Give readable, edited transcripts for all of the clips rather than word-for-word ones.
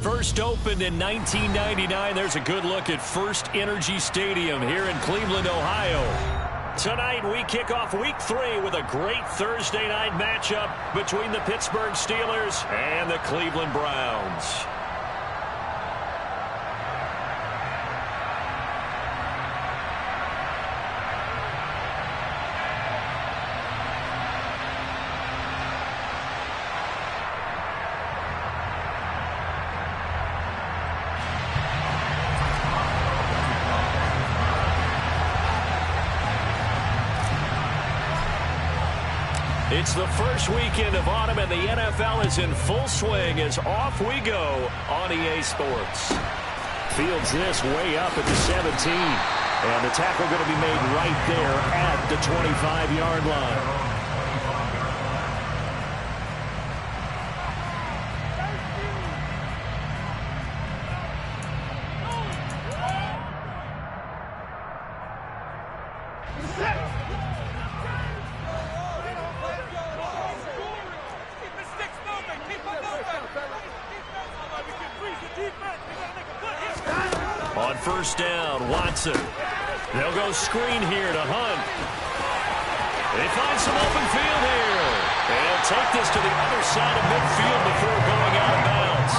First opened in 1999. There's a good look at First Energy Stadium here in Cleveland, Ohio. Tonight we kick off week 3 with a great Thursday night matchup between the Pittsburgh Steelers and the Cleveland Browns. It's the first weekend of autumn, and the NFL is in full swing as off we go on EA Sports. Fields this way up at the 17. And the tackle going to be made right there at the 25-yard line. On first down, Watson. They'll go screen here to Hunt. They find some open field here. And take this to the other side of midfield before going out of bounds.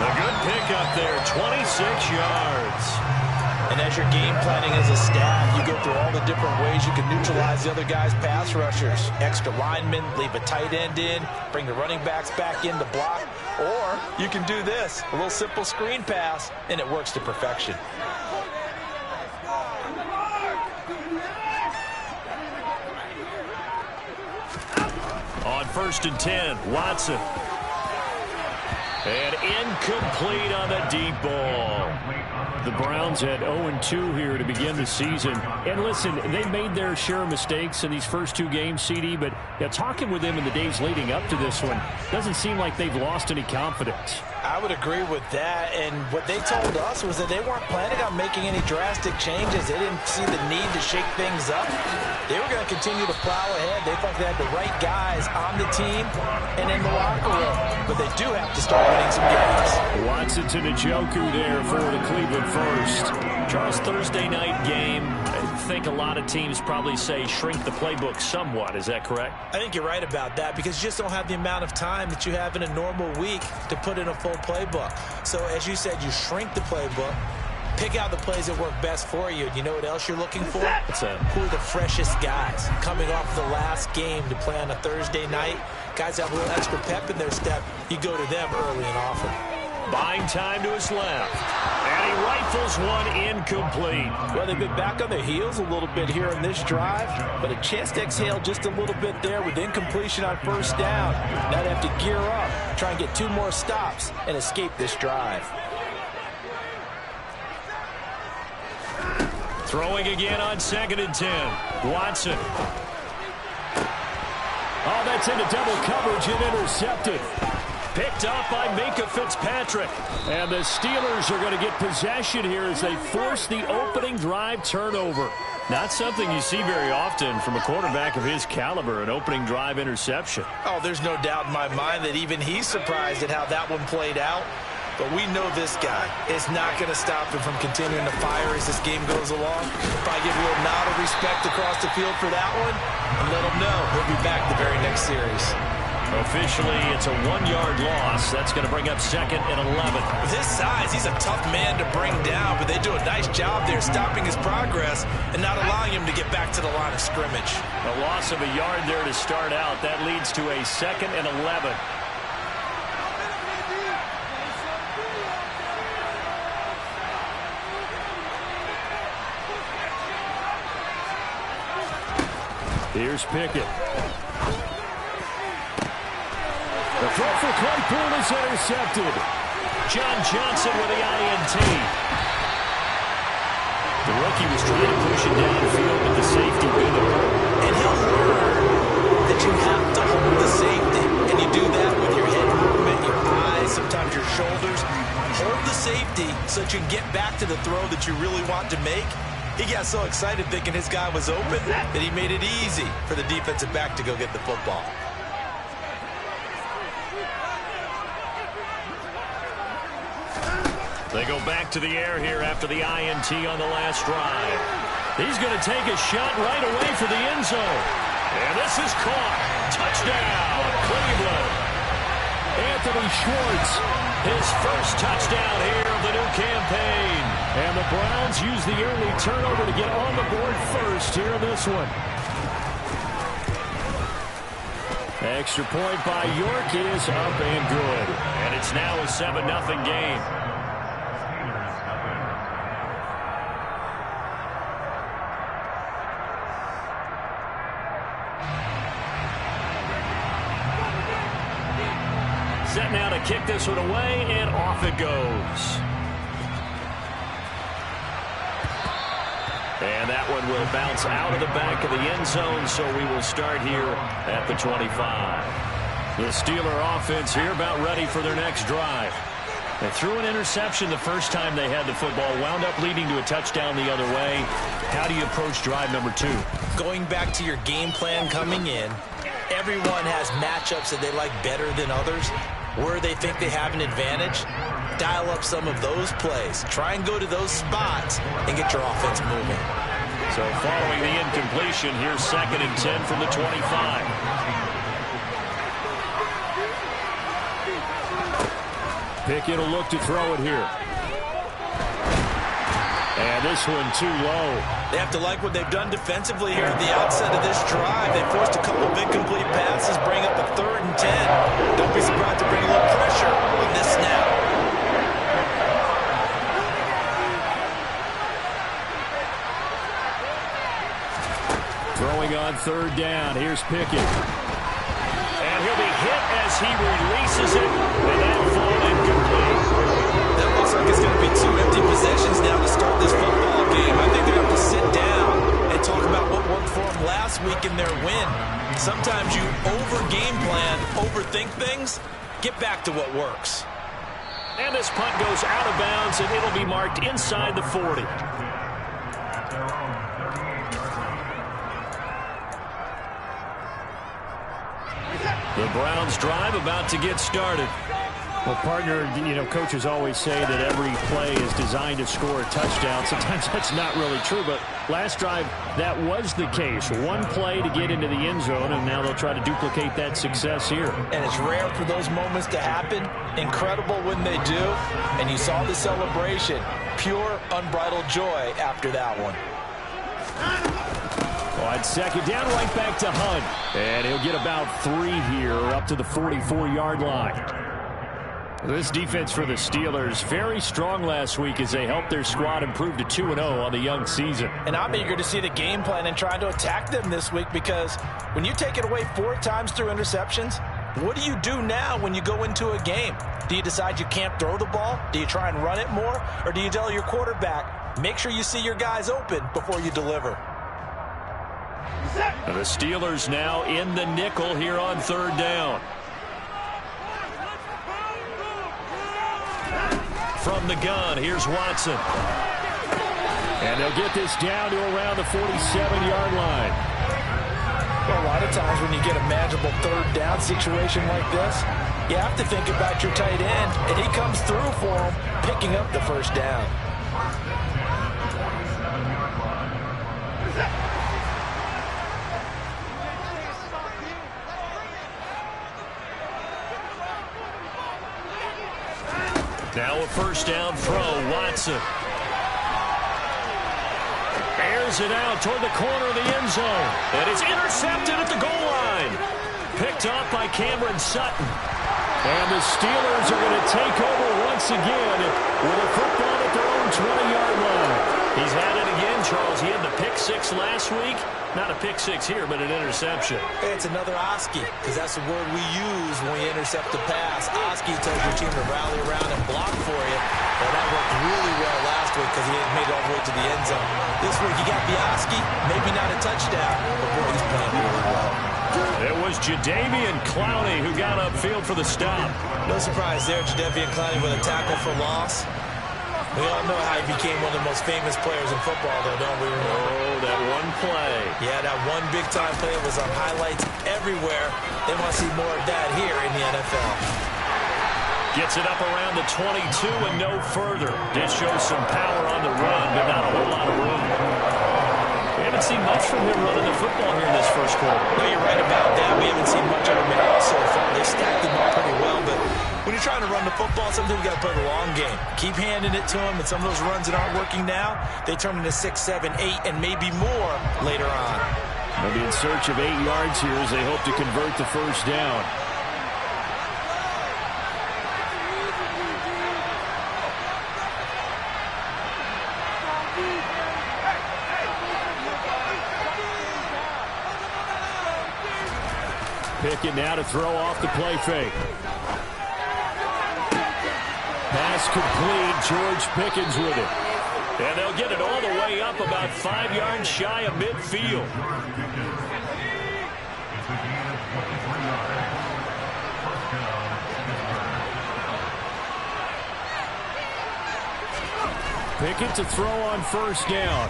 A good pickup there, 26 yards. And as you're game planning as a staff, you go through all the different ways you can neutralize the other guy's pass rushers. Extra linemen, leave a tight end in, bring the running backs back in to block. Or you can do this, a little simple screen pass, and it works to perfection. On first and 10, Watson. And incomplete on the deep ball. The Browns had 0-2 here to begin the season. And listen, they made their share of mistakes in these first 2 games, CD, but talking with them in the days leading up to this one, doesn't seem like they've lost any confidence. I would agree with that, and what they told us was that they weren't planning on making any drastic changes. They didn't see the need to shake things up. They were going to continue to plow ahead. They thought they had the right guys on the team and in the locker room, but they do have to start winning some games. Watson to Njoku there for the Cleveland first. Charles, Thursday night game, I think a lot of teams probably say shrink the playbook somewhat. Is that correct? I think you're right about that because you just don't have the amount of time that you have in a normal week to put in a full playbook. So as you said, you shrink the playbook, pick out the plays that work best for you. You know what else you're looking for? Who are the freshest guys coming off the last game to play on a Thursday night? Guys have a little extra pep in their step. You go to them early and often. Buying time to his left. And he rifles one incomplete. Well, they've been back on their heels a little bit here in this drive, but a chance to exhale just a little bit there with incompletion on first down. Now they have to gear up, try and get 2 more stops, and escape this drive. Throwing again on 2nd and 10. Watson. Oh, that's into double coverage and intercepted. Picked up by Minka Fitzpatrick. And the Steelers are going to get possession here as they force the opening drive turnover. Not something you see very often from a quarterback of his caliber, an opening drive interception. Oh, there's no doubt in my mind that even he's surprised at how that one played out. But we know this guy is not going to stop him from continuing to fire as this game goes along. Probably give a little nod of respect across the field for that one and let him know he'll be back the very next series. Officially, it's a 1-yard loss. That's going to bring up 2nd and 11. With his size, he's a tough man to bring down, but they do a nice job there stopping his progress and not allowing him to get back to the line of scrimmage. A loss of a yard there to start out. That leads to a 2nd and 11. Here's Pickett. The throw for Claypool is intercepted. John Johnson with the INT. The rookie was trying to push it downfield, but the safety beat him. And he'll learn that you have to hold the safety. And you do that with your head movement, your eyes, sometimes your shoulders. Hold the safety so that you can get back to the throw that you really want to make. He got so excited thinking his guy was open that he made it easy for the defensive back to go get the football. They go back to the air here after the INT on the last drive. He's going to take a shot right away for the end zone. And this is caught. Touchdown, Cleveland. Anthony Schwartz, his first touchdown here of the new campaign. And the Browns use the early turnover to get on the board first here in this one. Extra point by York is up and good. And it's now a 7-0 game. Set now to kick this one away, and off it goes. And that one will bounce out of the back of the end zone, so we will start here at the 25. The Steeler offense here about ready for their next drive. They threw an interception the first time they had the football, wound up leading to a touchdown the other way. How do you approach drive number 2? Going back to your game plan coming in, everyone has matchups that they like better than others. Where they think they have an advantage, dial up some of those plays. Try and go to those spots and get your offense moving. So following the incompletion, here's 2nd and 10 from the 25. Pickett will look to throw it here. And this one too low. They have to like what they've done defensively here at the outset of this drive. They forced a couple of incomplete passes, bring up a 3rd and 10. Don't be surprised to bring a little pressure on this snap. Throwing on 3rd down. Here's Pickett. And he'll be hit as he releases it. And that'll fall incomplete. That looks like it's going to be 2 empty possessions now to start this football game. I think they're going to have to sit down and talk about what worked for them last week in their win. Sometimes you over-game plan, overthink things. Get back to what works. And this punt goes out of bounds, and it'll be marked inside the 40. The Browns drive about to get started. Well, partner, coaches always say that every play is designed to score a touchdown. Sometimes that's not really true, but last drive, that was the case. One play to get into the end zone, and now they'll try to duplicate that success here. And it's rare for those moments to happen. Incredible when they do. And you saw the celebration. Pure, unbridled joy after that one. On 2nd down, right back to Hunt. And he'll get about 3 here, up to the 44-yard line. This defense for the Steelers, very strong last week as they helped their squad improve to 2-0 on the young season. And I'm eager to see the game plan and trying to attack them this week, because when you take it away 4 times through interceptions, what do you do now when you go into a game? Do you decide you can't throw the ball? Do you try and run it more? Or do you tell your quarterback, make sure you see your guys open before you deliver? And the Steelers now in the nickel here on 3rd down. From the gun, here's Watson. And they'll get this down to around the 47-yard line. Well, a lot of times when you get a manageable 3rd down situation like this, you have to think about your tight end, and he comes through for him, picking up the 1st down. Now a 1st down throw, Watson. Airs it out toward the corner of the end zone. And it's intercepted at the goal line. Picked off by Cameron Sutton. And the Steelers are going to take over once again with a football at their own 20-yard line. He's had it again, Charles. He had the pick 6 last week. Not a pick 6 here, but an interception. It's another Oski, because that's the word we use when we intercept a pass. Oski tells your team to rally around and block for you. Well, that worked really well last week because he made it all the way to the end zone. This week you got the Oski, maybe not a touchdown, but boy, he's playing really well. It was Jadeveon Clowney who got upfield for the stop. No surprise there, Jadeveon Clowney with a tackle for loss. We all know how he became one of the most famous players in football, though, don't we? Oh, that one play. Yeah, that one big-time play was on highlights everywhere. They want to see more of that here in the NFL. Gets it up around the 22 and no further. Just shows some power on the run, but not a whole lot of room. We haven't seen much from him running the football here in this first quarter. No, you're right about that. We haven't seen much of him at all so far. They stacked him up pretty well, but when you're trying to run the football, sometimes you got to play the long game. Keep handing it to him, and some of those runs that aren't working now, they turn into 6, 7, 8, and maybe more later on. They'll be in search of 8 yards here as they hope to convert the first down. Pickett now to throw off the play fake. Pass complete. George Pickens with it. And they'll get it all the way up about 5 yards shy of midfield. Pickett to throw on first down.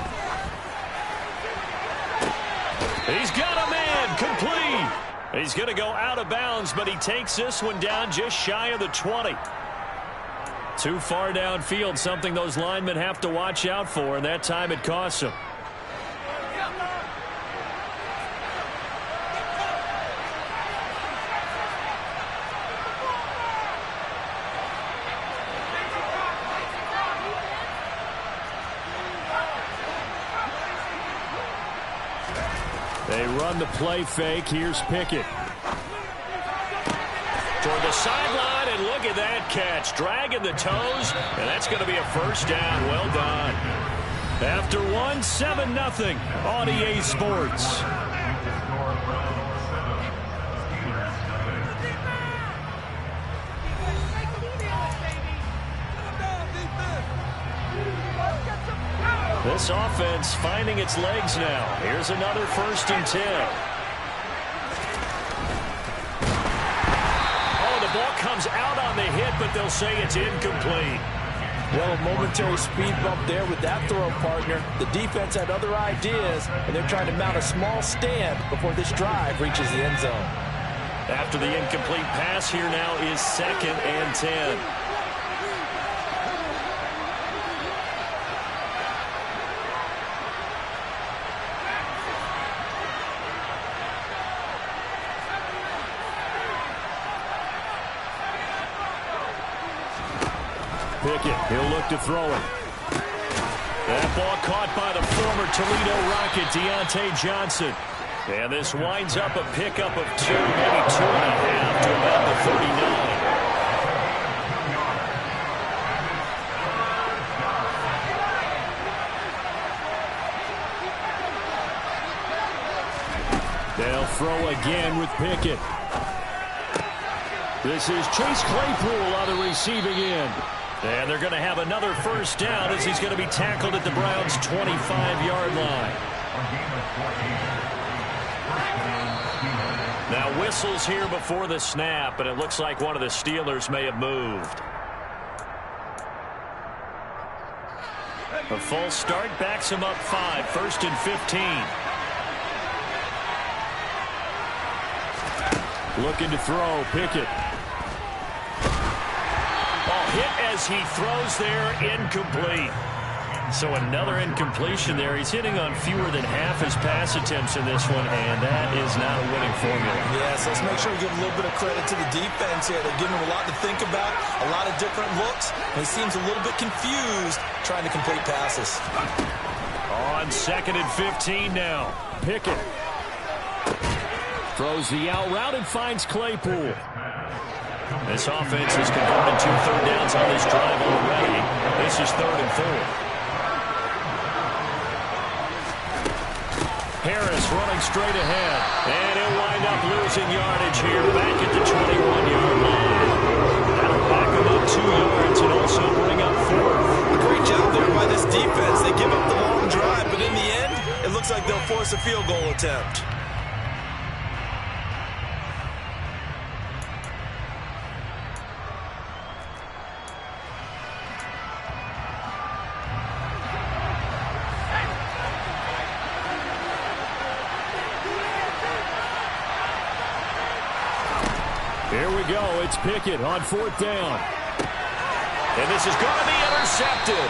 He's got a man. Complete. He's going to go out of bounds, but he takes this one down just shy of the 20. Too far downfield, something those linemen have to watch out for, and that time it costs them. They run the play fake. Here's Pickett. Toward the sideline, and look at that catch. Dragging the toes, and that's going to be a first down. Well done. After 7-0 on EA Sports. This offense finding its legs now. Here's another 1st and 10. Oh, the ball comes out on the hit, but they'll say it's incomplete. Well, a momentary speed bump there with that throw, partner. The defense had other ideas, and they're trying to mount a small stand before this drive reaches the end zone. After the incomplete pass, here now is 2nd and 10. Pickett, he'll look to throw it. That ball caught by the former Toledo Rocket, Deontay Johnson. And this winds up a pickup of 2, maybe 2.5 to about the 39. They'll throw again with Pickett. This is Chase Claypool on the receiving end. And they're going to have another first down as he's going to be tackled at the Browns' 25-yard line. Now whistles here before the snap, and it looks like one of the Steelers may have moved. A false start backs him up 5, 1st and 15. Looking to throw, Pickett. Hit as he throws there, incomplete. So another incompletion there. He's hitting on fewer than half his pass attempts in this one, and that is not a winning formula. Yes, let's make sure we give a little bit of credit to the defense here. They're giving him a lot to think about, a lot of different looks, and he seems a little bit confused trying to complete passes. On 2nd and 15 now. Pickett throws the out route and finds Claypool. This offense has converted 2 third downs on this drive already. This is 3rd and 4. Harris running straight ahead. And he'll wind up losing yardage here back at the 21-yard line. That'll back him up 2 yards and also bring up 4th. A great job there by this defense. They give up the long drive, but in the end, it looks like they'll force a field goal attempt. Here we go. It's Pickett on 4th down. And this is going to be intercepted.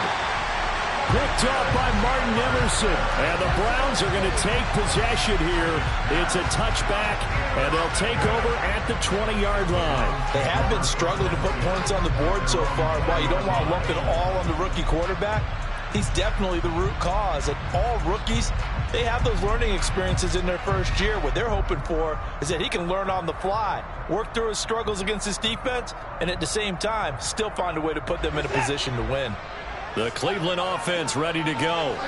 Picked up by Martin Emerson. And the Browns are going to take possession here. It's a touchback, and they'll take over at the 20-yard line. They have been struggling to put points on the board so far. While you don't want to lump it all on the rookie quarterback, he's definitely the root cause. And all rookies, they have those learning experiences in their first year. What they're hoping for is that he can learn on the fly, work through his struggles against his defense, and at the same time, still find a way to put them in a position to win. The Cleveland offense ready to go.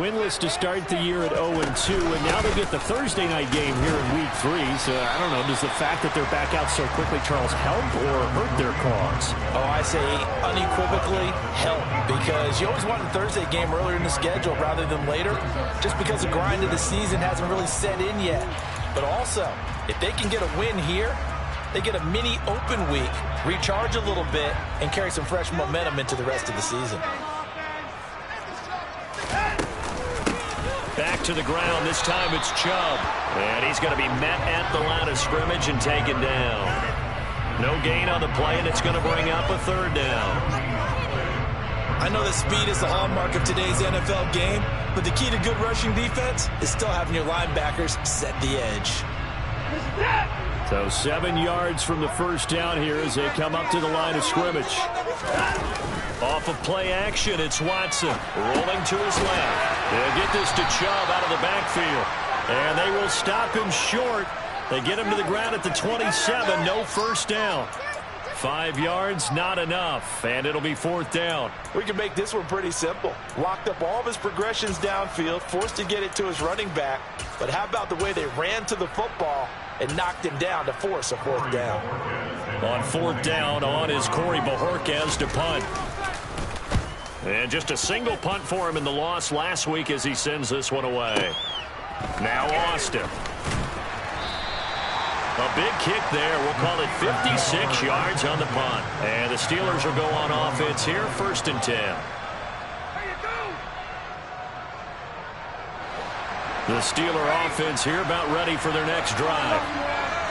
Winless to start the year at 0-2, and now they get the Thursday night game here in Week 3. So, I don't know, does the fact that they're back out so quickly, Charles, help or hurt their cause? Oh, I say unequivocally help, because you always want a Thursday game earlier in the schedule rather than later, just because the grind of the season hasn't really set in yet. But also, if they can get a win here, they get a mini open week, recharge a little bit, and carry some fresh momentum into the rest of the season. Back to the ground. This time it's Chubb. And he's going to be met at the line of scrimmage and taken down. No gain on the play, and it's going to bring up a 3rd down. I know that speed is the hallmark of today's NFL game, but the key to good rushing defense is still having your linebackers set the edge. So 7 yards from the 1st down here as they come up to the line of scrimmage. Off of play action, it's Watson rolling to his left. They'll get this to Chubb out of the backfield, and they will stop him short. They get him to the ground at the 27, no 1st down. 5 yards, not enough, and it'll be 4th down. We can make this one pretty simple. Locked up all of his progressions downfield, forced to get it to his running back, but how about the way they ran to the football and knocked him down to force a 4th down. On 4th down, on is Corey Bojorquez to punt. And just a single punt for him in the loss last week as he sends this one away. Now Austin. A big kick there. We'll call it 56 yards on the punt. And the Steelers will go on offense here, 1st and 10. The Steeler offense here about ready for their next drive.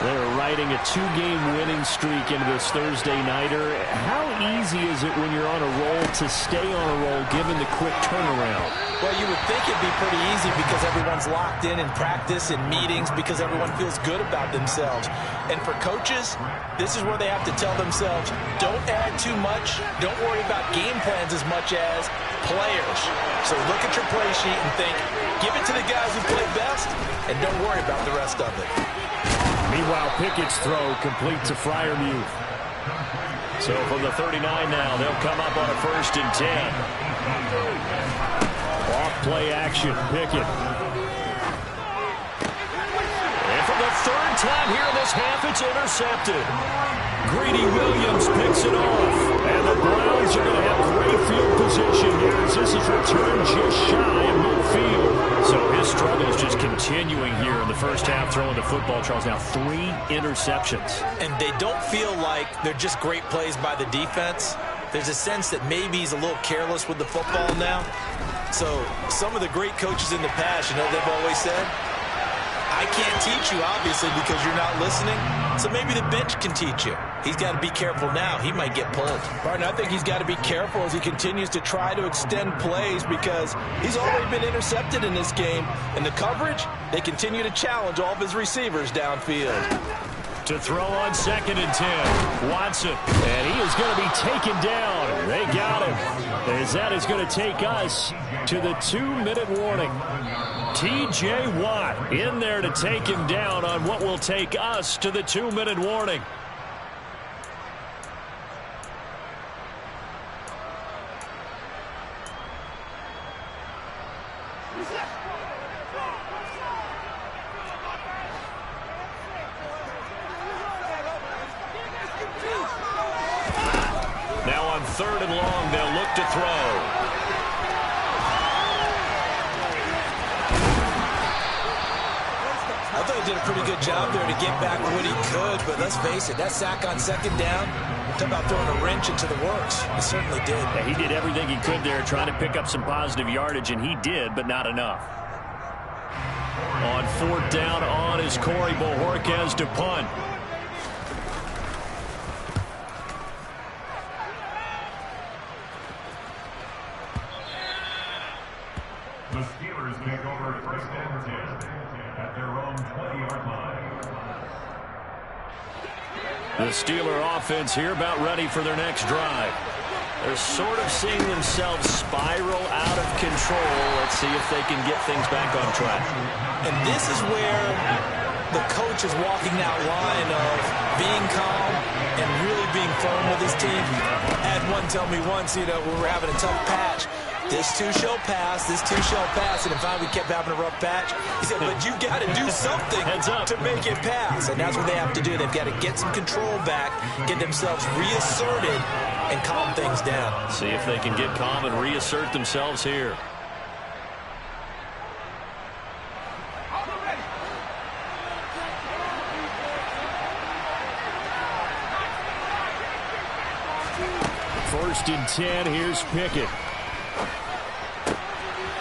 They're riding a 2-game winning streak into this Thursday nighter. How easy is it when you're on a roll to stay on a roll given the quick turnaround? Well, you would think it'd be pretty easy because everyone's locked in practice and meetings because everyone feels good about themselves. And for coaches, this is where they have to tell themselves, don't add too much. Don't worry about game plans as much as players. So look at your play sheet and think, give it to the guys who play best, and don't worry about the rest of it. Meanwhile, Pickett's throw complete to Freiermuth. So from the 39 now, they'll come up on a 1st and 10. Off play action, Pickett. And for the 3rd time here in this half, it's intercepted. Greedy Williams picks it off. And the Browns are going to have great field position here as this is returned just shy of midfield. So his struggle is just continuing here in the first half, throwing the football. Charles, now 3 interceptions. And they don't feel like they're just great plays by the defense. There's a sense that maybe he's a little careless with the football now. So some of the great coaches in the past, you know, they've always said, I can't teach you, obviously, because you're not listening. So maybe the bench can teach you. He's got to be careful now. He might get pulled. Martin, I think he's got to be careful as he continues to try to extend plays because he's already been intercepted in this game. And the coverage, they continue to challenge all of his receivers downfield. To throw on 2nd and 10, Watson. And he is going to be taken down. They got him. As that is going to take us to the 2-minute warning. T.J. Watt in there to take him down on what will take us to the 2-minute warning. Now on 3rd and long, they'll look to throw. I thought he did a pretty good job there to get back what he could, but let's face it, that sack on 2nd down, talk about throwing a wrench into the works. It certainly did. Yeah, he did everything he could there trying to pick up some positive yardage, and he did, but not enough. On 4th down, on is Corey Bojorquez to punt. The Steeler offense here about ready for their next drive. They're sort of seeing themselves spiral out of control. Let's see if they can get things back on track. And this is where the coach is walking that line of being calm and really being firm with his team. I had one tell me once, we were having a tough patch. This too shall pass, this too shall pass. And in fact, we kept having a rough patch. He said, but you got to do something to make it pass. And that's what they have to do. They've got to get some control back, get themselves reasserted, and calm things down. See if they can get calm and reassert themselves here. First and 10, here's Pickett.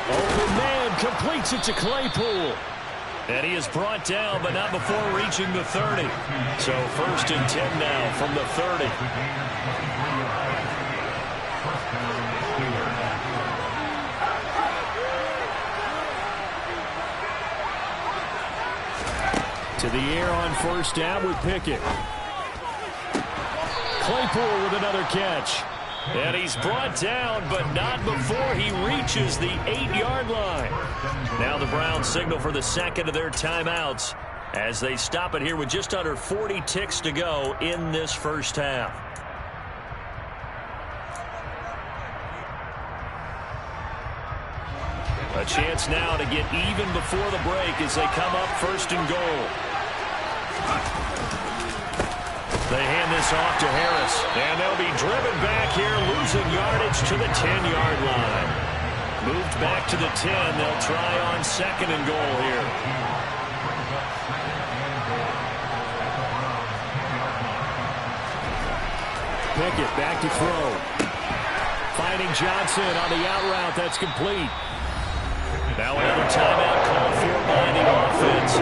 Open man, completes it to Claypool. And he is brought down, but not before reaching the 30. So first and 10 now from the 30. To the air on first down with Pickett. Claypool with another catch. And he's brought down, but not before he reaches the 8-yard line. Now the Browns signal for the second of their timeouts as they stop it here with just under 40 ticks to go in this first half. A chance now to get even before the break as they come up first and goal. They hand this off to Harris, and they'll be driven back here, losing yardage to the 10-yard line. Moved back to the 10. They'll try on second and goal here. Pickett back to throw. Finding Johnson on the out route. That's complete. Now another timeout call for by the offense.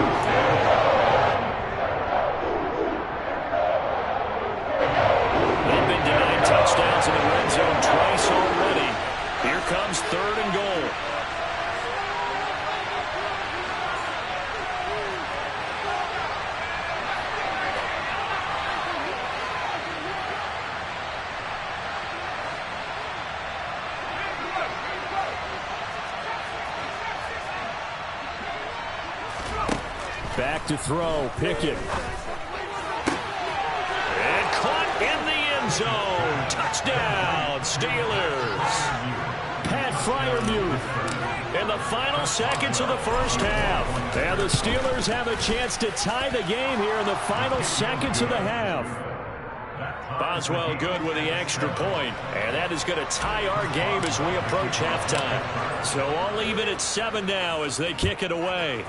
Touchdowns in the red zone twice already. Here comes third and goal. Back to throw, Pickett. And caught in the end zone. Touchdown, Steelers. Pat Freiermuth In the final seconds of the first half. And the Steelers have a chance to tie the game here in the final seconds of the half. Boswell good with the extra point, and that is going to tie our game as we approach halftime. So all even at 7 now as they kick it away.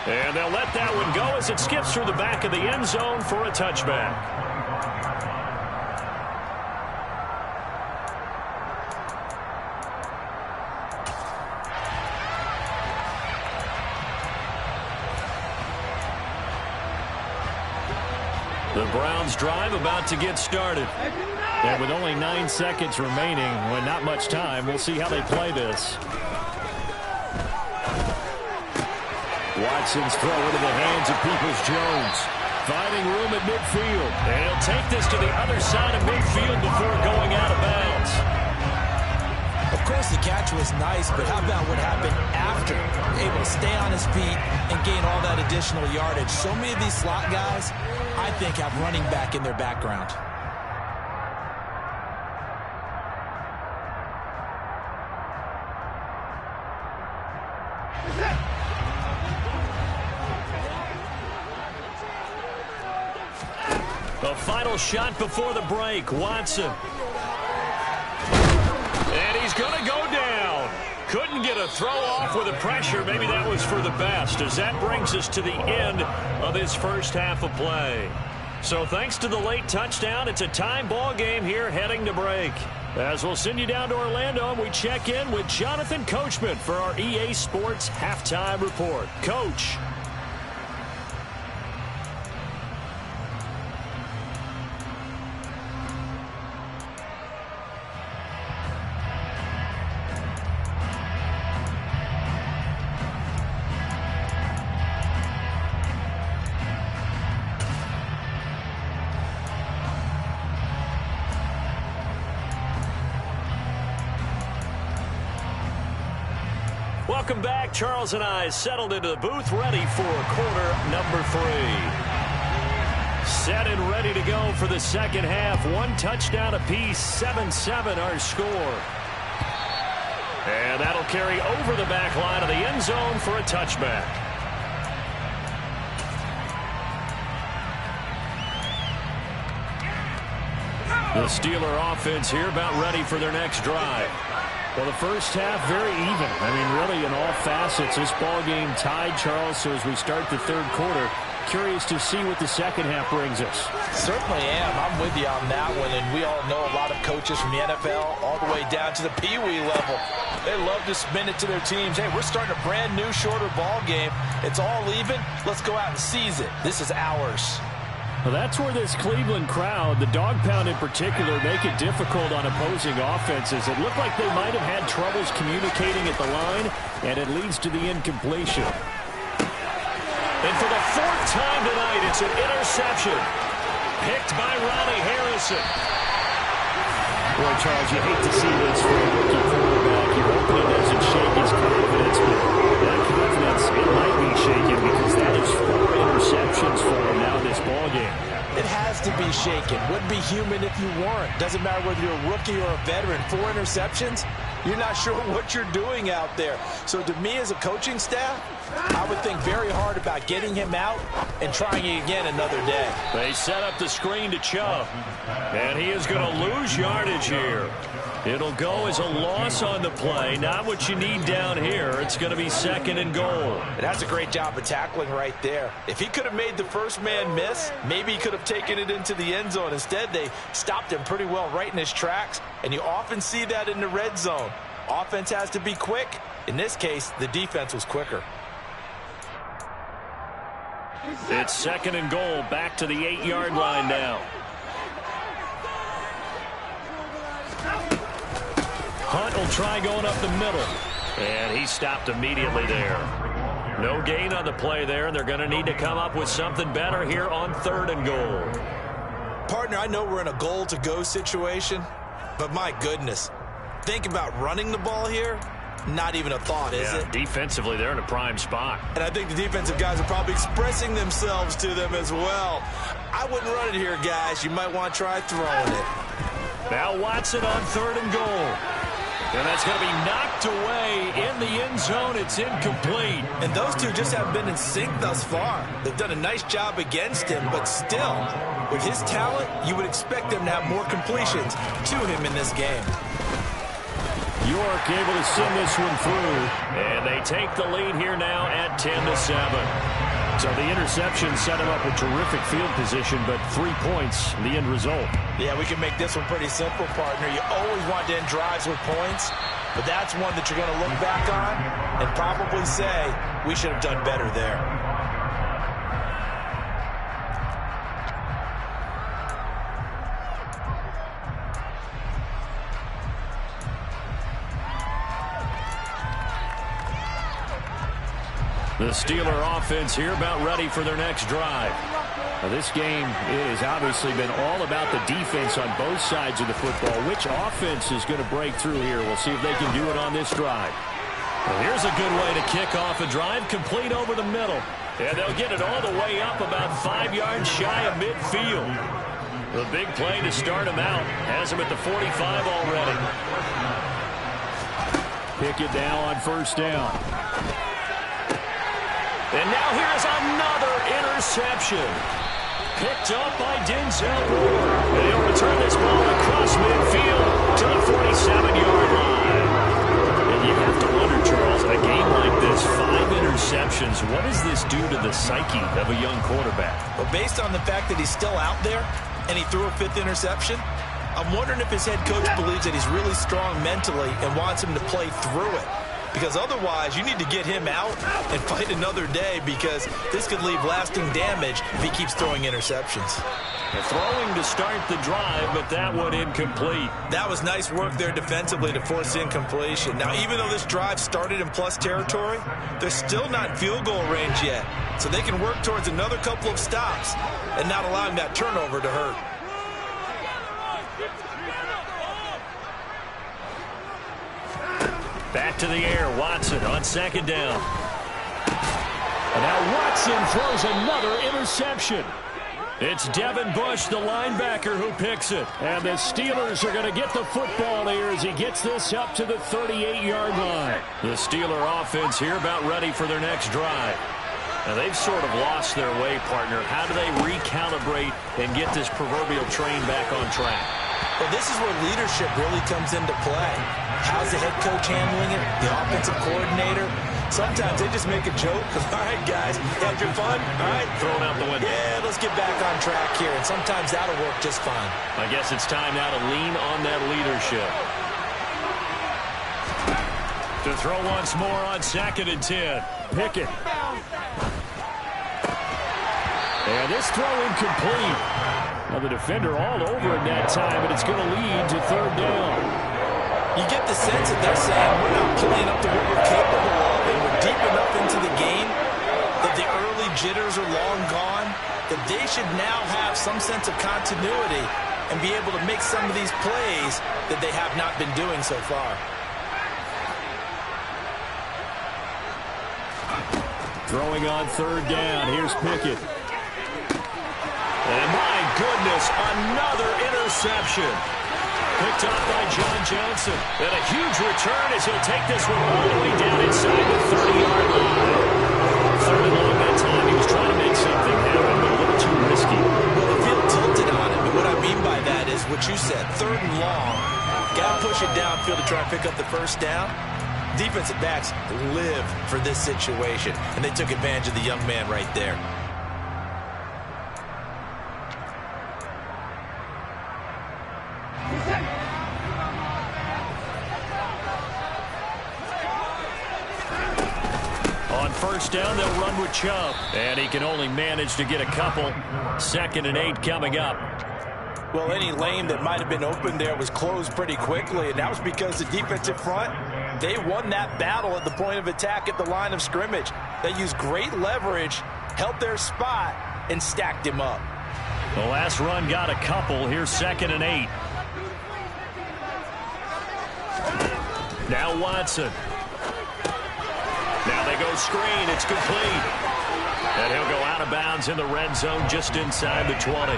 And they'll let that one go as it skips through the back of the end zone for a touchback. The Browns drive about to get started. And with only 9 seconds remaining, with not much time, we'll see how they play this. Watson's throw into the hands of Peoples-Jones. Finding room at midfield. And he'll take this to the other side of midfield before going out of bounds. Of course, the catch was nice, but how about what happened after? Able to stay on his feet and gain all that additional yardage. So many of these slot guys, I think, have running back in their background. The final shot before the break, Watson. And he's going to go down. Couldn't get a throw off with the pressure. Maybe that was for the best, as that brings us to the end of this first half of play. So thanks to the late touchdown, it's a time ball game here heading to break. As we'll send you down to Orlando, and we check in with Jonathan Coachman for our EA Sports Halftime Report. Coach. Welcome back. Charles and I settled into the booth, ready for quarter number 3. Set and ready to go for the second half. 1 touchdown apiece, 7-7 our score. And that'll carry over the back line of the end zone for a touchback. The Steeler offense here about ready for their next drive. Well, the first half, very even. I mean, really, in all facets, this ball game tied, Charles. So as we start the third quarter, curious to see what the second half brings us. Certainly am. I'm with you on that one. And we all know a lot of coaches from the NFL all the way down to the Pee-wee level. They love to spin it to their teams. Hey, we're starting a brand new, shorter ball game. It's all even. Let's go out and seize it. This is ours. Well, that's where this Cleveland crowd, the dog pound in particular, make it difficult on opposing offenses. It looked like they might have had troubles communicating at the line, and it leads to the incompletion. And for the 4th time tonight, it's an interception. Picked by Ronnie Harrison. Boy, Charles, you hate to see this for a rookie quarterback. You hope it doesn't shake his confidence, but that confidence, it might be shaken because that is 4 interceptions for him now this ballgame. It has to be shaken. Wouldn't be human if you weren't. Doesn't matter whether you're a rookie or a veteran. 4 interceptions, you're not sure what you're doing out there. So to me as a coaching staff, I would think very hard about getting him out and trying it again another day. They set up the screen to Chubb, and he is going to lose yardage here. It'll go as a loss on the play. Not what you need down here. It's going to be 2nd and goal. And that's a great job of tackling right there. If he could have made the first man miss, maybe he could have taken it into the end zone. Instead, they stopped him pretty well right in his tracks, and you often see that in the red zone. Offense has to be quick. In this case, the defense was quicker. It's 2nd and goal, back to the 8-yard line now. Hunt will try going up the middle. And he stopped immediately there. No gain on the play there, and they're going to need to come up with something better here on 3rd and goal. Partner, I know we're in a goal-to-go situation, but my goodness, think about running the ball here. Not even a thought, is it? Defensively, they're in a prime spot. And I think the defensive guys are probably expressing themselves to them as well. I wouldn't run it here, guys. You might want to try throwing it. Now Watson on 3rd and goal. And that's going to be knocked away in the end zone. It's incomplete. And those two just haven't been in sync thus far. They've done a nice job against him, but still, with his talent, you would expect them to have more completions to him in this game. York able to send this one through. And they take the lead here now at 10-7. So the interception set him up with terrific field position, but 3 points, the end result. Yeah, we can make this one pretty simple, partner. You always want to end drives with points, but that's one that you're going to look back on and probably say, we should have done better there. The Steeler offense here about ready for their next drive. Now, this game has obviously been all about the defense on both sides of the football. Which offense is going to break through here? We'll see if they can do it on this drive. Well, here's a good way to kick off a drive, complete over the middle. And they'll get it all the way up about 5 yards shy of midfield. The big play to start him out has him at the 45 already. Pick it now on 1st down. And now here's another interception. Picked up by Denzel Ward. And he'll return this ball across midfield to the 47-yard line. And you have to wonder, Charles, in a game like this, 5 interceptions, what does this do to the psyche of a young quarterback? Well, based on the fact that he's still out there and he threw a 5th interception, I'm wondering if his head coach believes that he's really strong mentally and wants him to play through it. Because otherwise, you need to get him out and fight another day, because this could leave lasting damage if he keeps throwing interceptions. Throwing to start the drive, but that one incomplete. That was nice work there defensively to force incompletion. Now, even though this drive started in plus territory, they're still not in field goal range yet. So they can work towards another couple of stops and not allowing that turnover to hurt. Back to the air. Watson on second down. And now Watson throws another interception. It's Devin Bush, the linebacker, who picks it. And the Steelers are going to get the football here as he gets this up to the 38-yard line. The Steeler offense here about ready for their next drive. Now, they've sort of lost their way, partner. How do they recalibrate and get this proverbial train back on track? Well, this is where leadership really comes into play. How's the head coach handling it? The offensive coordinator? Sometimes they just make a joke. All right, guys, had your fun? All right. Thrown out the window. Yeah, let's get back on track here. And sometimes that'll work just fine. I guess it's time now to lean on that leadership. To throw once more on 2nd and 10. Pickett. And this throw incomplete. Now the defender all over him that time, and it's going to lead to 3rd down. You get the sense that they're saying we're not playing up to what we're capable of, and we're deep enough into the game that the early jitters are long gone, that they should now have some sense of continuity and be able to make some of these plays that they have not been doing so far. Throwing on 3rd down. Here's Pickett. And my goodness, another interception. Picked off by John Johnson. And a huge return as he'll take this one all the way down inside the 30-yard line. 3rd and long that time. He was trying to make something happen, but a little too risky. Well, the field tilted on him. And what I mean by that is what you said. 3rd and long. Got to push it downfield to try and pick up the first down. Defensive backs live for this situation. And they took advantage of the young man right there. On 1st down, they'll run with Chubb. And he can only manage to get a couple. 2nd and 8 coming up. Well, any lane that might have been open there was closed pretty quickly, and that was because the defensive front, they won that battle at the point of attack at the line of scrimmage. They used great leverage, held their spot, and stacked him up. The last run got a couple. Here's 2nd and 8. Now Watson. Now they go screen. It's complete. And he'll go out of bounds in the red zone just inside the 20.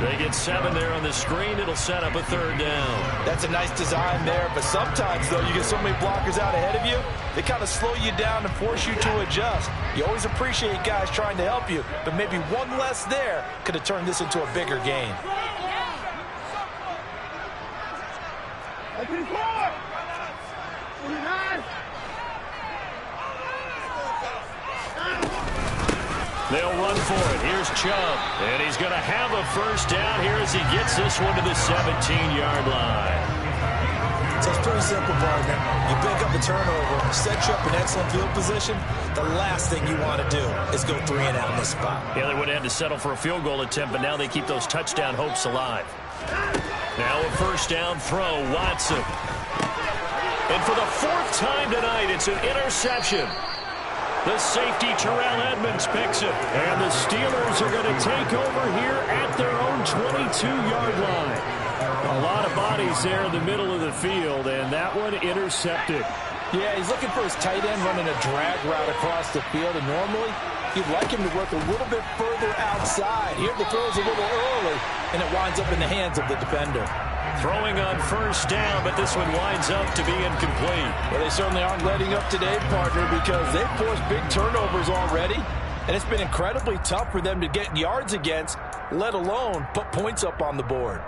They get 7 there on the screen. It'll set up a 3rd down. That's a nice design there, but sometimes, though, you get so many blockers out ahead of you, they kind of slow you down and force you to adjust. You always appreciate guys trying to help you, but maybe one less there could have turned this into a bigger game. They'll run for it. Here's Chubb. And he's going to have a first down here as he gets this one to the 17-yard line. So it's pretty simple, partner. You pick up a turnover, set you up in excellent field position. The last thing you want to do is go 3 and out in this spot. Yeah, they would have had to settle for a field goal attempt, but now they keep those touchdown hopes alive. Now a first down throw, Watson. And for the 4th time tonight, it's an interception. The safety, Terrell Edmonds, picks it. And the Steelers are going to take over here at their own 22-yard line. A lot of bodies there in the middle of the field, and that one intercepted. Yeah, he's looking for his tight end running a drag route across the field, and normally you'd like him to work a little bit further outside. Here the throw's a little early, and it winds up in the hands of the defender. Throwing on first down, but this one winds up to be incomplete. Well, they certainly aren't letting up today, partner, because they've forced big turnovers already, and it's been incredibly tough for them to get yards against, let alone put points up on the board.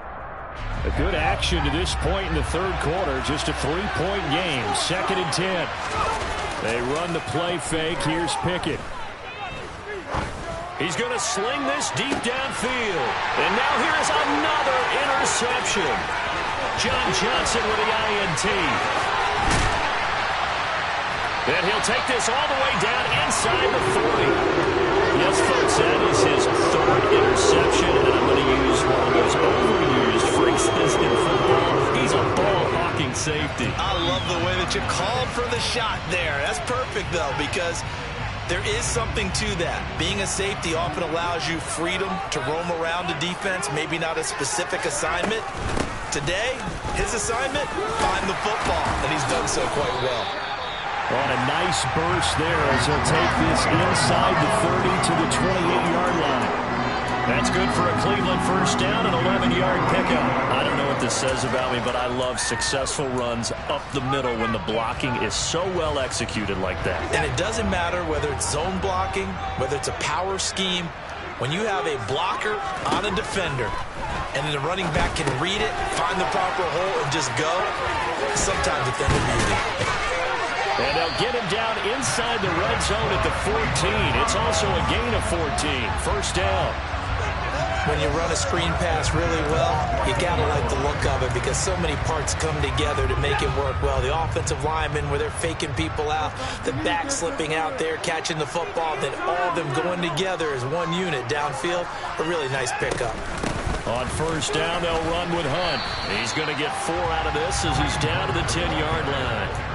A good action to this point in the 3rd quarter. Just a 3-point game. 2nd and 10. They run the play fake. Here's Pickett. He's going to sling this deep downfield. And now here's another interception. John Johnson with the INT. And he'll take this all the way down inside the 40. Yes, folks, that is his 3rd interception. And I'm going to use one of those overused phrases in football. He's a ball-hawking safety. I love the way that you called for the shot there. That's perfect, though, because there is something to that. Being a safety often allows you freedom to roam around the defense, maybe not a specific assignment. Today, his assignment, find the football, and he's done so quite well. On a nice burst there as he'll take this inside the 30 to the 28-yard line. That's good for a Cleveland first down, an 11-yard pickup. I don't know what this says about me, but I love successful runs up the middle when the blocking is so well executed like that. And it doesn't matter whether it's zone blocking, whether it's a power scheme. When you have a blocker on a defender, and then the running back can read it, find the proper hole, and just go, sometimes a thing of beauty. And they'll get him down inside the red zone at the 14. It's also a gain of 14. First down. When you run a screen pass really well, you got to like the look of it because so many parts come together to make it work well. The offensive linemen, where they're faking people out, the back slipping out there, catching the football, then all of them going together as one unit downfield. A really nice pickup. On first down, they'll run with Hunt. He's going to get 4 out of this as he's down to the 10-yard line.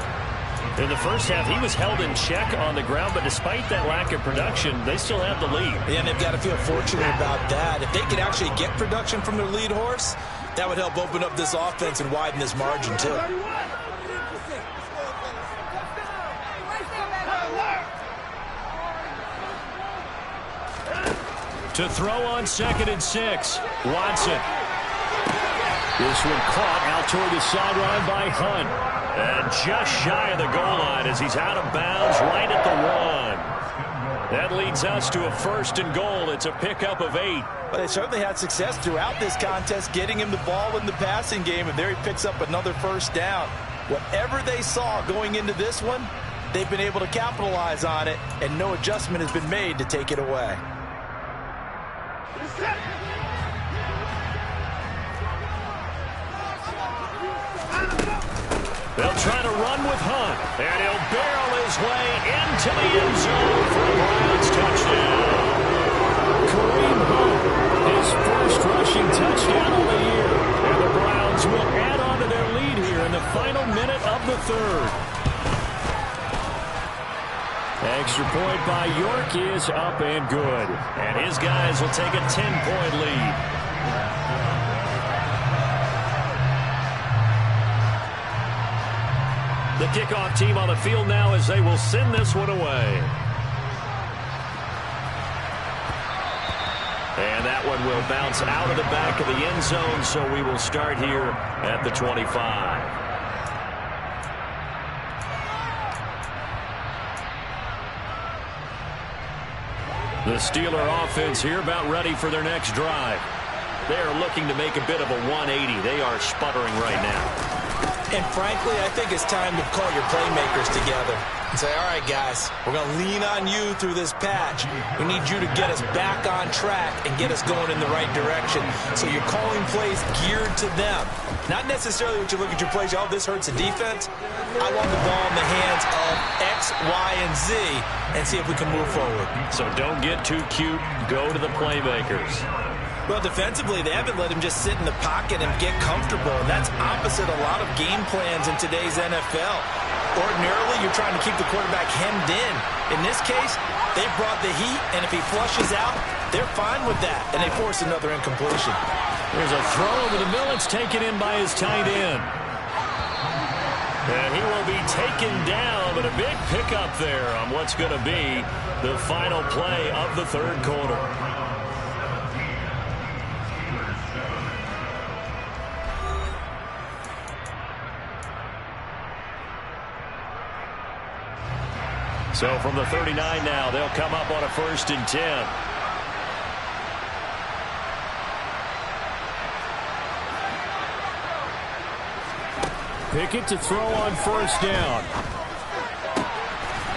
In the first half, he was held in check on the ground, but despite that lack of production, they still have the lead. Yeah, and they've got to feel fortunate about that. If they could actually get production from their lead horse, that would help open up this offense and widen this margin, too. To throw on 2nd and 6, Watson. This one caught out toward the sideline by Hunt. And just shy of the goal line as he's out of bounds right at the 1. That leads us to a 1st and goal. It's a pickup of 8. But they certainly had success throughout this contest, getting him the ball in the passing game, and there he picks up another first down. Whatever they saw going into this one, they've been able to capitalize on it, and no adjustment has been made to take it away. They'll try to run with Hunt, and he'll barrel his way into the end zone for a Browns touchdown. Kareem Hunt, his first rushing touchdown of the year. And the Browns will add on to their lead here in the final minute of the 3rd. Extra point by York is up and good. And his guys will take a 10-point lead. The kickoff team on the field now as they will send this one away. And that one will bounce out of the back of the end zone, so we will start here at the 25. The Steeler offense here about ready for their next drive. They are looking to make a bit of a 180. They are sputtering right now. And frankly, I think it's time to call your playmakers together and say, all right, guys, we're going to lean on you through this patch. We need you to get us back on track and get us going in the right direction. So you're calling plays geared to them. Not necessarily when you look at your plays, oh, this hurts the defense. I want the ball in the hands of X, Y, and Z and see if we can move forward. So don't get too cute. Go to the playmakers. Well, defensively, they haven't let him just sit in the pocket and get comfortable, and that's opposite a lot of game plans in today's NFL. Ordinarily, you're trying to keep the quarterback hemmed in. In this case, they brought the heat, and if he flushes out, they're fine with that, and they force another incompletion. There's a throw over the middle. It's taken in by his tight end. And he will be taken down, but a big pickup there on what's going to be the final play of the 3rd quarter. So from the 39 now, they'll come up on a 1st and 10. Pickett to throw on 1st down.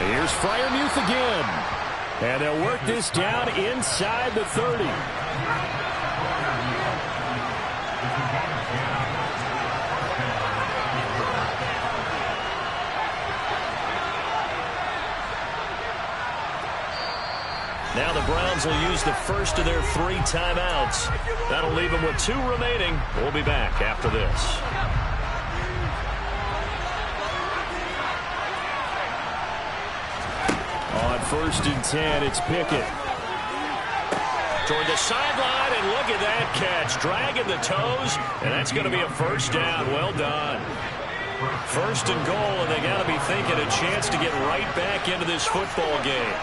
Here's Freiermuth again. And they'll work this down inside the 30. Now the Browns will use the first of their 3 timeouts. That'll leave them with 2 remaining. We'll be back after this. On 1st and 10, it's Pickett. toward the sideline, and look at that catch. Dragging the toes, and that's going to be a first down. Well done. First and goal, and they got to be thinking a chance to get right back into this football game.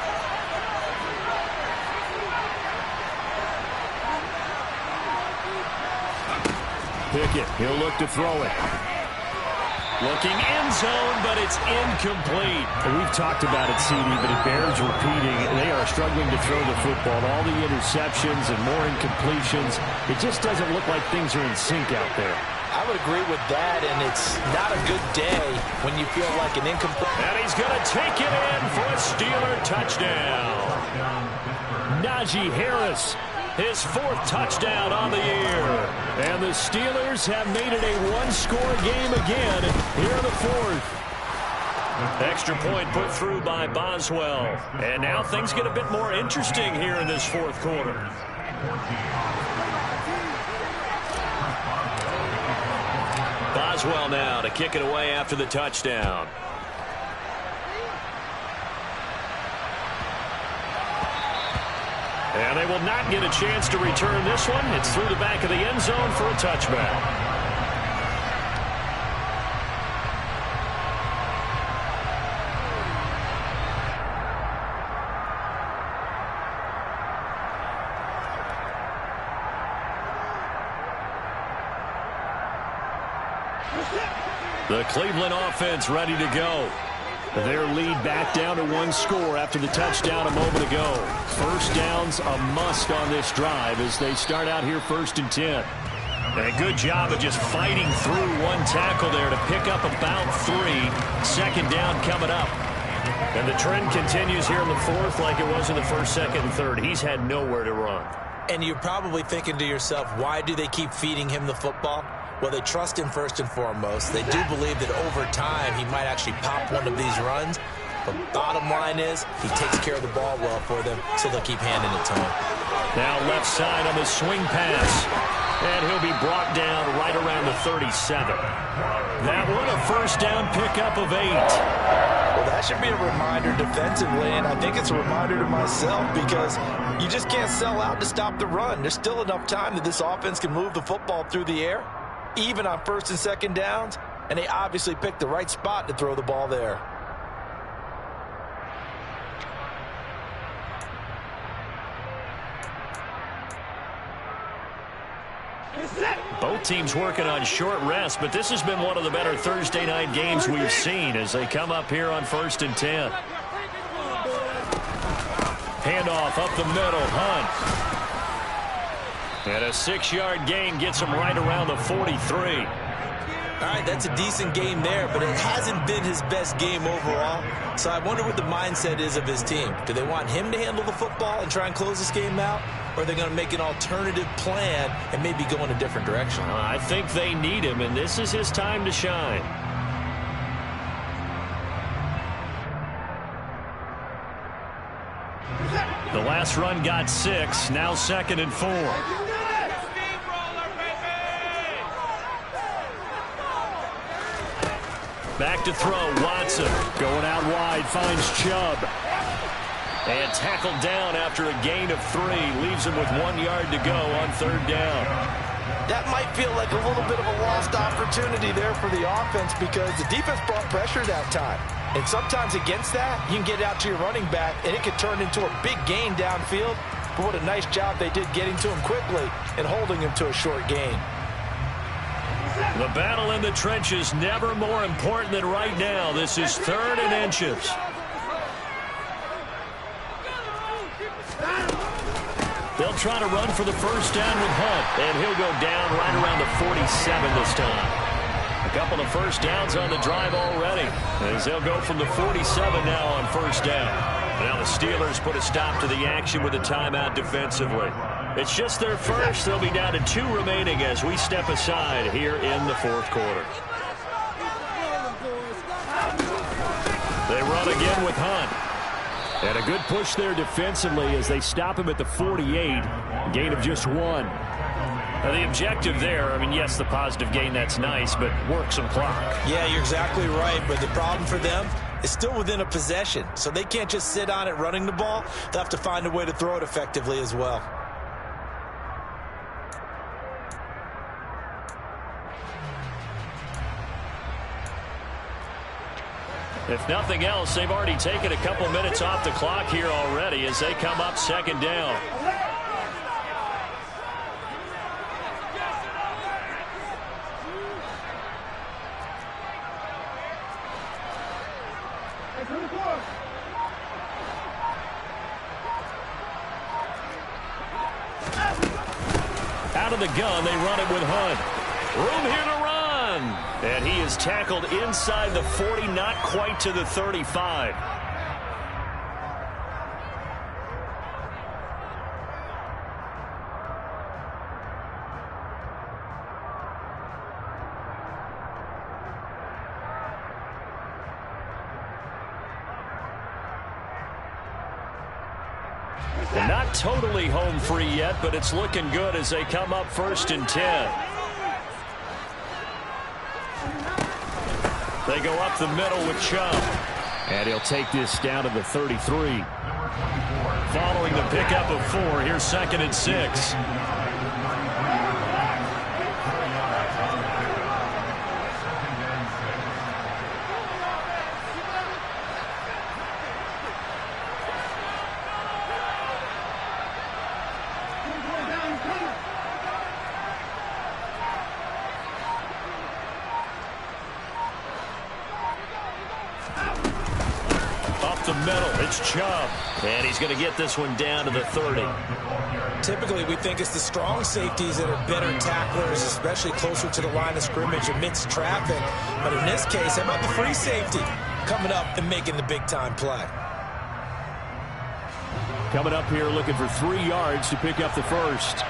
Pickett, he'll look to throw it. Looking end zone, but it's incomplete. We've talked about it, CD, but it bears repeating. They are struggling to throw the football. All the interceptions and more incompletions. It just doesn't look like things are in sync out there. I would agree with that, and it's not a good day when you feel like an incomplete. And he's going to take it in for a Steeler touchdown. Najee Harris, his 4th touchdown on the year. And the Steelers have made it a one-score game again here in the 4th. Extra point put through by Boswell. And now things get a bit more interesting here in this 4th quarter. Boswell now to kick it away after the touchdown. And they will not get a chance to return this one. It's through the back of the end zone for a touchback. The Cleveland offense ready to go. Their lead back down to 1 score after the touchdown a moment ago. First down's a must on this drive as they start out here 1st and 10. And a good job of just fighting through one tackle there to pick up about 3. 2nd down coming up. And the trend continues here in the 4th like it was in the 1st, 2nd, and 3rd. He's had nowhere to run. And you're probably thinking to yourself, why do they keep feeding him the football? Well, they trust him first and foremost. They do believe that over time he might actually pop one of these runs. But bottom line is he takes care of the ball well for them, so they'll keep handing it to him. Now left side on the swing pass. And he'll be brought down right around the 37. That one a first down pickup of 8. Well, that should be a reminder defensively, and I think it's a reminder to myself because you just can't sell out to stop the run. There's still enough time that this offense can move the football through the air, even on 1st and 2nd downs, and they obviously picked the right spot to throw the ball there. Both teams working on short rest, but this has been one of the better Thursday night games we've seen as they come up here on 1st and 10. Handoff up the middle, Hunt. And a 6-yard gain gets him right around the 43. All right, that's a decent game there, but it hasn't been his best game overall. So I wonder what the mindset is of his team. Do they want him to handle the football and try and close this game out? Or are they going to make an alternative plan and maybe go in a different direction? I think they need him, and this is his time to shine. The last run got 6, now 2nd and 4. Back to throw, Watson. Going out wide, finds Chubb. And tackled down after a gain of 3. Leaves him with 1 yard to go on 3rd down. That might feel like a little bit of a lost opportunity there for the offense because the defense brought pressure that time. And sometimes against that, you can get out to your running back, and it could turn into a big gain downfield. But what a nice job they did getting to him quickly and holding him to a short gain. The battle in the trenches never more important than right now. This is 3rd and inches. They'll try to run for the first down with Hunt, and he'll go down right around the 47 this time. A couple of first downs on the drive already, as they'll go from the 47 now on 1st down. Now the Steelers put a stop to the action with a timeout defensively. It's just their first. They'll be down to 2 remaining as we step aside here in the 4th quarter. They run again with Hunt. And a good push there defensively as they stop him at the 48. Gain of just 1. Now the objective there, I mean, yes, the positive gain, that's nice, but work some clock. Yeah, you're exactly right, but the problem for them is still within a possession. So they can't just sit on it running the ball. They'll have to find a way to throw it effectively as well. If nothing else, they've already taken a couple minutes off the clock here already as they come up second down. Out of the gun, they run it with Hunt. Room here to run. And he is tackled inside the 40, not quite to the 35. Not totally home free yet, but it's looking good as they come up 1st and 10. They go up the middle with Chubb. And he'll take this down to the 33. Following the pickup of 4, here's 2nd and 6. The middle, it's Chubb, and he's going to get this one down to the 30. Typically, we think it's the strong safeties that are better tacklers, especially closer to the line of scrimmage amidst traffic. But in this case, how about the free safety coming up and making the big-time play? Coming up here looking for 3 yards to pick up the first.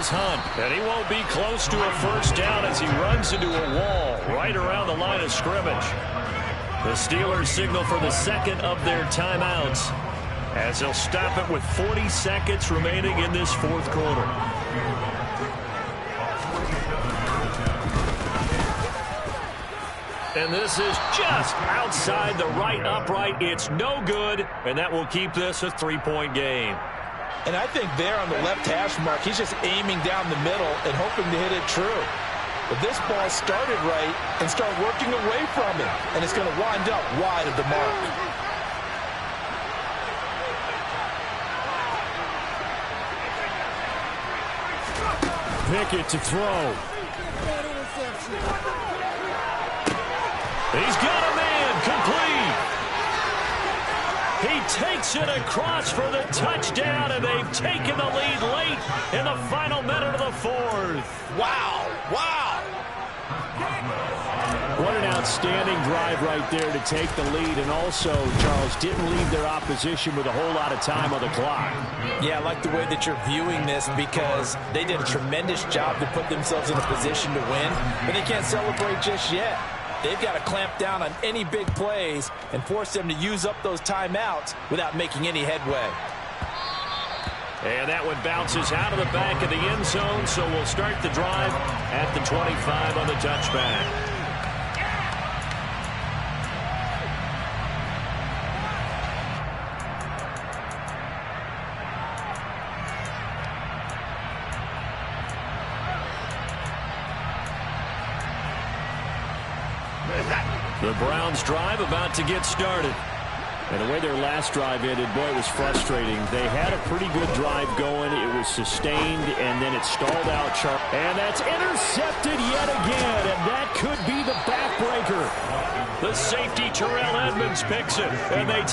Hunt, and he won't be close to a first down as he runs into a wall right around the line of scrimmage. The Steelers signal for the 2nd of their timeouts as they'll stop it with 40 seconds remaining in this 4th quarter. And this is just outside the right upright. It's no good, and that will keep this a 3-point game. And I think there on the left hash mark, he's just aiming down the middle and hoping to hit it true. But this ball started right and start working away from him, and it's going to wind up wide of the mark. Pickett to throw. He's got a man complete. He takes it across for the touchdown, and they've taken the lead late in the final minute of the 4th. Wow, wow. What an outstanding drive right there to take the lead, and also, Charles, didn't leave their opposition with a whole lot of time on the clock. Yeah, I like the way that you're viewing this because they did a tremendous job to put themselves in a position to win, but they can't celebrate just yet. They've got to clamp down on any big plays and force them to use up those timeouts without making any headway. And that one bounces out of the back of the end zone, so we'll start the drive at the 25 on the touchback. The Browns drive about to get started. And the way their last drive ended, boy, it was frustrating. They had a pretty good drive going. It was sustained, and then it stalled out. And that's intercepted yet again, and that could be the backbreaker. The safety, Terrell Edmonds, picks it, and they